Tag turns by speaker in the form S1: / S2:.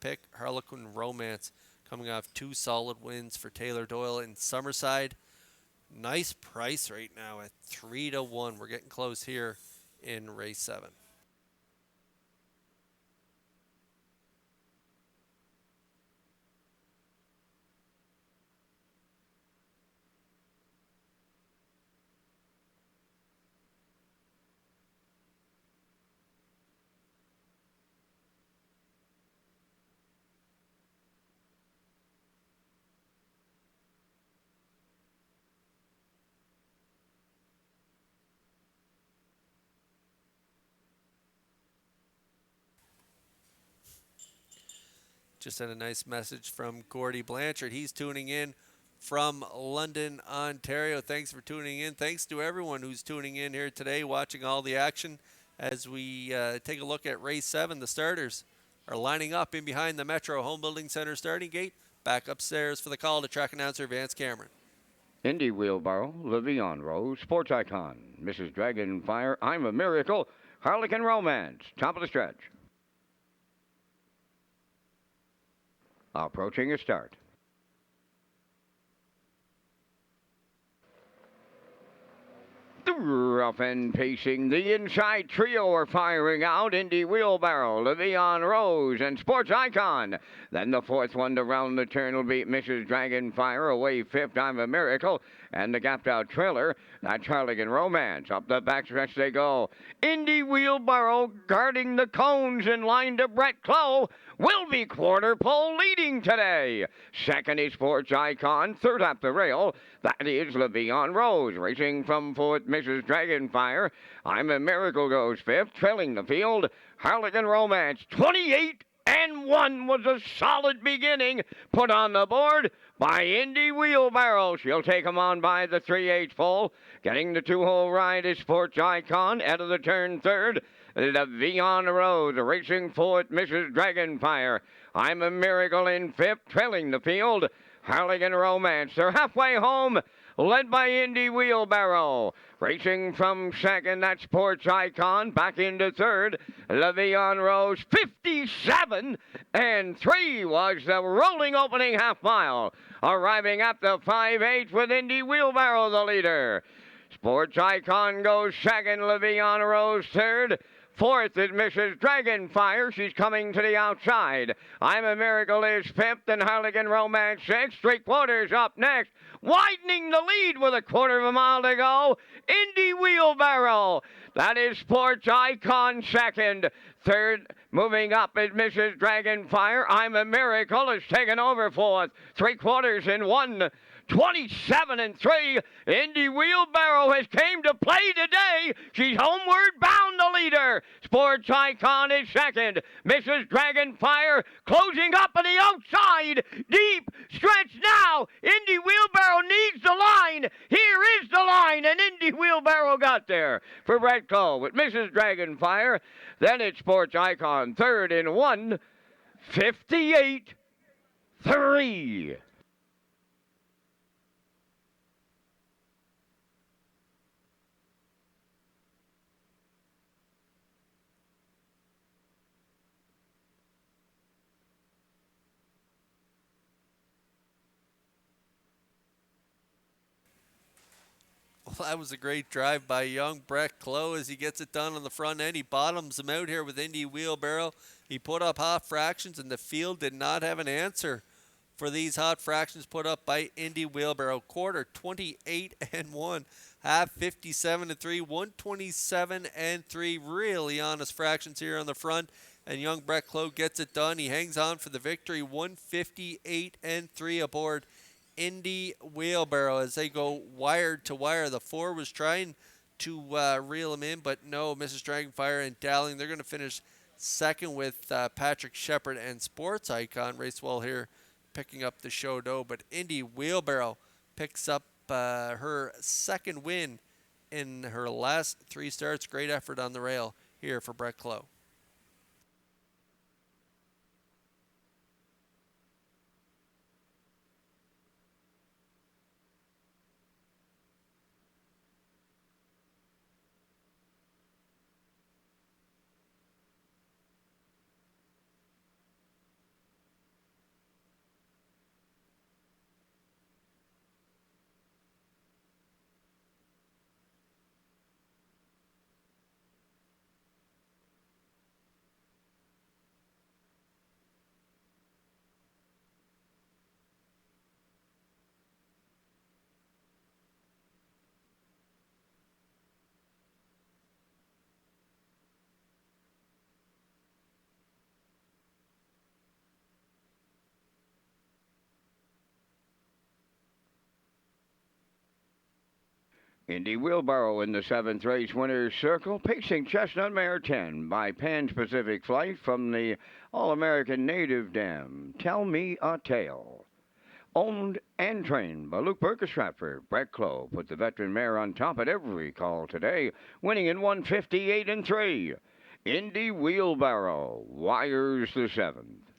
S1: pick, Harlequin Romance, coming off 2 solid wins for Taylor Doyle in Summerside. Nice price right now at 3-1. We're getting close here in race 7. Just had a nice message from Gordy Blanchard. He's tuning in from London, Ontario. Thanks for tuning in. Thanks to everyone who's tuning in here today, watching all the action as we take a look at race 7. The starters are lining up in behind the Metro Home Building Center starting gate. Back upstairs for the call to track announcer Vance Cameron.
S2: Indy Wheelbarrow, Le'Veon Rose, Sports Icon, Mrs. Dragonfire, I'm a Miracle, Harlequin Romance, top of the stretch. Approaching a start. Rough and pacing, the inside trio are firing out. Indy Wheelbarrow, Le'Veon Rose, and Sports Icon. Then the fourth one to round the turn will be Mrs. Dragonfire. Away fifth, I'm a Miracle. And the gapped out trailer, that's Harlequin Romance. Up the backstretch they go. Indy Wheelbarrow guarding the cones in line to Brett Clough. Will be quarter pole leading today. Second is Sports Icon. Third up the rail, that is Le'Veon Rose. Racing from fourth, Mrs. Dragonfire. I'm a Miracle goes fifth. Trailing the field, Harlequin Romance. 28-1 was a solid beginning put on the board by Indy Wheelbarrow. She'll take him on by the 3/8 pole. Getting the 2-hole ride is Sports Icon. Out of the turn third, Le'Veon Rose. Racing fourth, Mrs. Dragonfire. I'm a Miracle in fifth. Trailing the field, Harlequin Romance. They're halfway home, led by Indy Wheelbarrow. Racing from second, that's Sports Icon. Back into third, Le'Veon Rose. 57-3 was the rolling opening half mile. Arriving at the 5/8 with Indy Wheelbarrow the leader. Sports Icon goes second, Le'Veon Rose third. Fourth is Mrs. Dragonfire. She's coming to the outside. I'm a Miracle is fifth, and Harlequin Romance sixth. 3/4 up next. Widening the lead with a quarter of a mile to go. Indy Wheelbarrow. That is Sports Icon second. Third, moving up is Mrs. Dragonfire. I'm a Miracle is taken over fourth. 3/4 in one. 27-3. Indy Wheelbarrow has came to play today. She's homeward bound, the leader. Sports Icon is second. Mrs. Dragonfire closing up on the outside. Deep stretch now. Indy Wheelbarrow needs the line. Here is the line, and Indy Wheelbarrow got there for Brett Clough with Mrs. Dragonfire. Then it's Sports Icon third in 1:58.3.
S1: Well, that was a great drive by young Brett Clough as he gets it done on the front end. He bottoms him out here with Indy Wheelbarrow. He put up hot fractions, and the field did not have an answer for these hot fractions put up by Indy Wheelbarrow. Quarter 28-1, half 57-3, 127-3. Really honest fractions here on the front, and young Brett Clough gets it done. He hangs on for the victory. 158-3 aboard Indy Wheelbarrow as they go wire to wire. The 4 was trying to reel him in, but no, Mrs. Dragonfire and Dowling, they're going to finish second with Patrick Shepard and Sports Icon. Race well here, picking up the show dough, but Indy Wheelbarrow picks up her second win in her last 3 starts. Great effort on the rail here for Brett Clough.
S2: Indy Wheelbarrow in the 7th race winner's circle, pacing Chestnut Mare 10 by Pan Pacific Flight from the All-American Native Dam. Tell Me a Tale. Owned and trained by Luke Burke of Stratford. Brett Clough put the veteran mare on top at every call today, winning in 158 and 3. Indy Wheelbarrow wires the 7th.